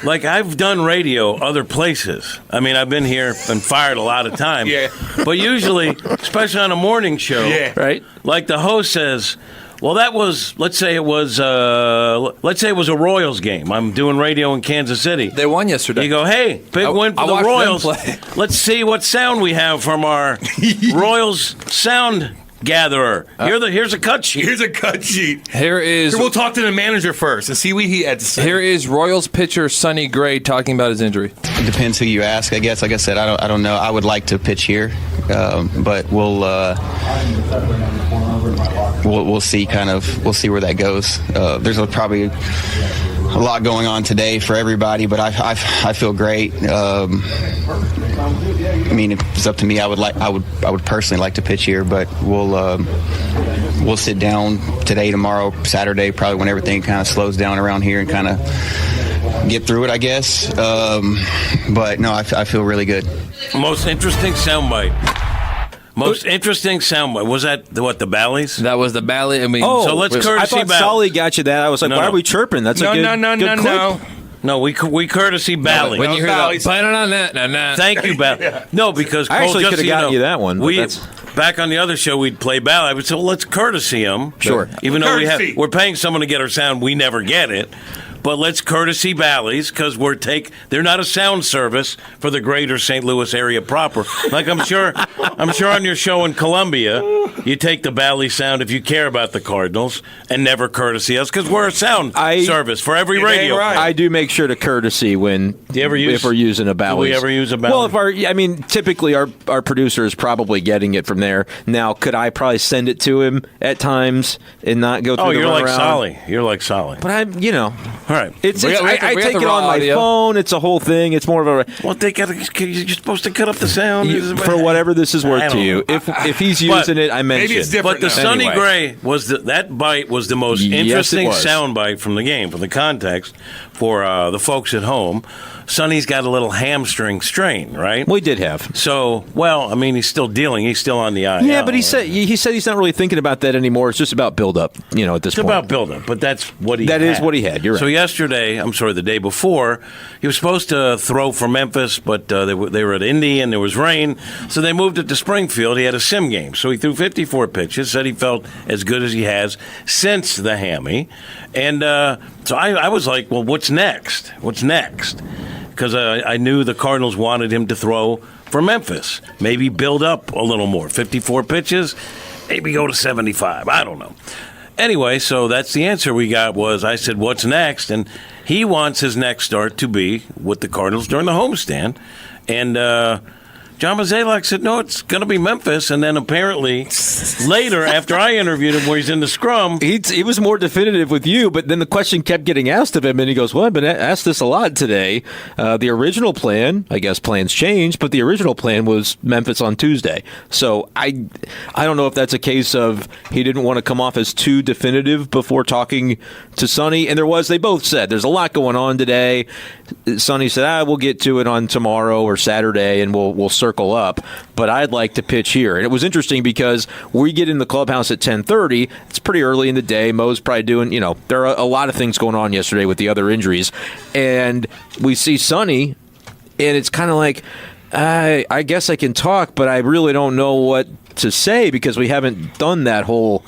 Like, I've done radio other places. I mean, I've been here and fired a lot of times. Yeah. But usually, especially on a morning show, Right. like the host says, well, that was, let's say it was a Royals game. I'm doing radio in Kansas City. They won yesterday. You go, hey, big win for the watched them Royals. play. Let's see what sound we have from our Royals sound gatherer. Here's a cut sheet. Here's a cut sheet. Here we'll talk to the manager first and see what he had to say. Here is Royals pitcher Sonny Gray talking about his injury. It depends who you ask, I guess. Like I said, I don't know. I would like to pitch here, but we'll see. We'll see where that goes. There's probably a lot going on today for everybody, but I feel great. I mean, if it's up to me, I would personally like to pitch here, but we'll sit down today, tomorrow, Saturday, probably when everything kind of slows down around here and kind of get through it, I guess. But no, I feel really good. Most interesting soundbite. Was that the Bally's? That was the Bally. I mean, so let's courtesy I thought Bally. Sully got you that. I was like, why are we chirping? That's a good clip. No, we courtesy Bally. when you hear that, on that. Thank you, Bally. Yeah. No, because I actually could have gotten you that one. Back on the other show, we'd play Bally. I would say, well, let's courtesy him. Sure. Even though we're paying someone to get our sound, we never get it. But let's courtesy Bally's because they're not a sound service for the greater St. Louis area proper. Like I'm sure on your show in Columbia, you take the Bally sound if you care about the Cardinals and never courtesy us because we're a sound service for every radio. Right. I do make sure to courtesy if we're using a Bally's. Do we ever use a Bally's? Well, typically our producer is probably getting it from there. Now, could I probably send it to him at times and not go through the runaround? You're like Solly. But All right. I take it on my phone. It's a whole thing. It's more of a... Well, you're supposed to cut up the sound. For whatever this is worth to you. If he's using it, I mentioned. Maybe it's different. But the Sonny Gray that bite was the most interesting sound bite from the game, from the context, for the folks at home. Sonny's got a little hamstring strain, right? We did have. So, he's still dealing. He's still on the IL. Yeah, but he said he's not really thinking about that anymore. It's just about build-up, at this point. It's about build-up, but that's what he had. That is what he had. You're right. So the day before, he was supposed to throw for Memphis, but they were at Indy and there was rain, so they moved it to Springfield. He had a sim game. So he threw 54 pitches, said he felt as good as he has since the hammy. And so I was like, well, what's next? Because I knew the Cardinals wanted him to throw for Memphis. Maybe build up a little more. 54 pitches, maybe go to 75. I don't know. Anyway, so that's the answer we got I said, what's next? And he wants his next start to be with the Cardinals during the homestand. And John Mozeliak said, no, it's going to be Memphis. And then apparently later, after I interviewed him where he's in the scrum. He was more definitive with you, but then the question kept getting asked of him, and he goes, well, I've been asked this a lot today. The original plan, I guess plans changed, but the original plan was Memphis on Tuesday. So I don't know if that's a case of he didn't want to come off as too definitive before talking to Sonny. And they both said, there's a lot going on today. Sonny said, we'll get to it on tomorrow or Saturday, and we'll circle up, but I'd like to pitch here. And it was interesting because we get in the clubhouse at 10:30. It's pretty early in the day. Mo's probably doing, there are a lot of things going on yesterday with the other injuries. And we see Sonny, and it's kind of like, I guess I can talk, but I really don't know what to say because we haven't done that whole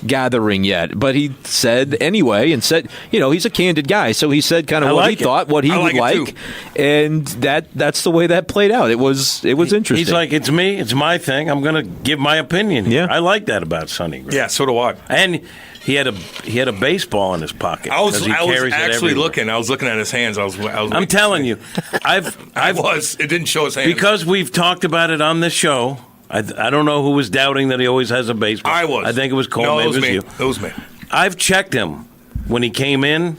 gathering yet. But he said anyway, and said, he's a candid guy, so he said kind of what he thought, what he would like, and that's the way that played out. It was interesting. He's like, it's me, it's my thing. I'm going to give my opinion. Yeah, I like that about Sonny Gray. Yeah, so do I. And he had a baseball in his pocket. I was actually looking. I was looking at his hands. I'm telling you, it didn't show his hands because we've talked about it on this show. I don't know who was doubting that he always has a baseball. I was. I think it was Cole. No, maybe it was you. It was me. I've checked him when he came in.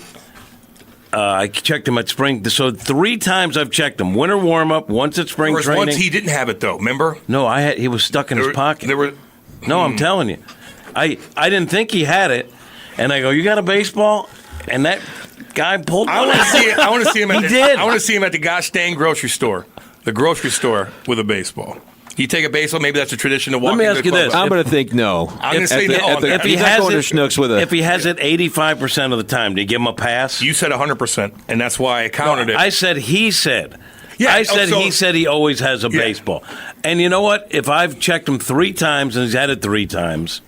I checked him at spring. So 3 times I've checked him. Winter warm-up, once at spring training. Once he didn't have it, though, remember? No, he was stuck in his pocket. No, I'm telling you. I didn't think he had it. And I go, you got a baseball? And that guy pulled one out. I want to see him. He did. I want to see him at the gosh dang grocery store. The grocery store with a baseball. You take a baseball, maybe that's a tradition to walk. Let me into ask you the club this. with. I'm going to think no. I'm going to say no. If he He's not has going it, to Schnucks with a. if he has it 85% of the time, do you give him a pass? You said 100%, and that's why I countered it. I said he said. Yeah, I said so- he said he always has a Yeah. baseball. And you know what? If I've checked him 3 times and he's had it 3 times,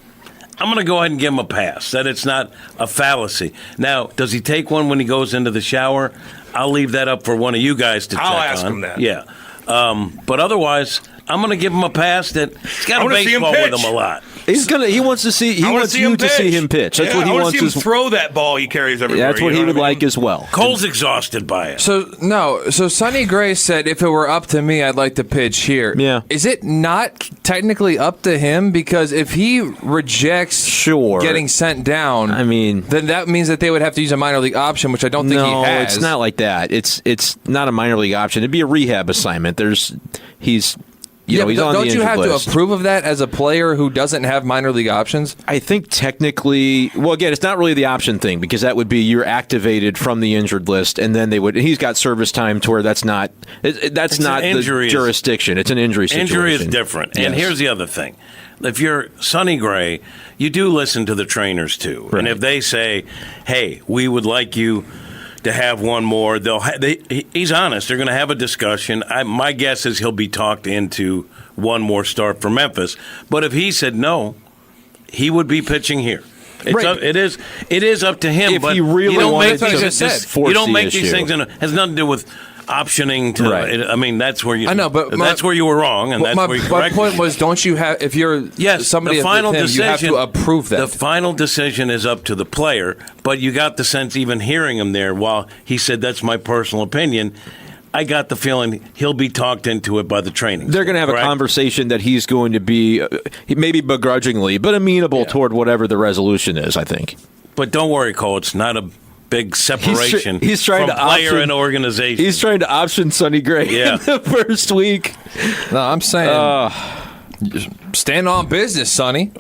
I'm going to go ahead and give him a pass. That it's not a fallacy. Now, does he take one when he goes into the shower? I'll leave that up for one of you guys to check on. I'll ask him that. Yeah. But otherwise, I'm going to give him a pass that he's got I a wanna see him baseball with pitch. him a lot. He wants to see. He I wanna wants see you him to see him pitch. That's Yeah, what he I wanna wants. see him throw that ball he carries everywhere. That's what you he know would I mean? like as well. Cole's exhausted by it. So Sonny Gray said if it were up to me, I'd like to pitch here. Yeah. Is it not technically up to him? Because if he rejects Sure. getting sent down, I mean, then that means that they would have to use a minor league option, which I don't think no, he has. it's not like that. It's not a minor league option. It'd be a rehab assignment. He's Yeah, but he's on don't the you injured have list. to approve of that as a player who doesn't have minor league options? I think technically, well, again, it's not really the option thing because that would be you're activated from the injured list, and then they would. He's got service time to where that's not not the jurisdiction. It's an injury situation. Injury is different. And Yes. here's the other thing. If you're Sonny Gray, you do listen to the trainers too. Right. And if they say, "Hey, we would like you to have one more," he's honest. They're going to have a discussion. My guess is he'll be talked into one more start for Memphis. But if he said no, he would be pitching here. Right. It is up to him. If but he really you don't wanted make to these, just force you don't the make these issue. things. It has nothing to do with optioning to. Right. I mean, that's where you. I know, but that's where you were wrong, and But that's where you my corrected point me. was, don't you have if you're somebody the final with him, decision, you have to approve that. The final decision is up to the player, but you got the sense, even hearing him there, while he said that's my personal opinion, I got the feeling he'll be talked into it by the training. They're going to have a conversation that he's going to be maybe begrudgingly, but amenable toward whatever the resolution is. I think. But don't worry, Cole. It's not a big separation. He's trying from to player option, and organization. He's trying to option Sonny Gray Yeah. in the first week. No, I'm saying stand on business, Sonny.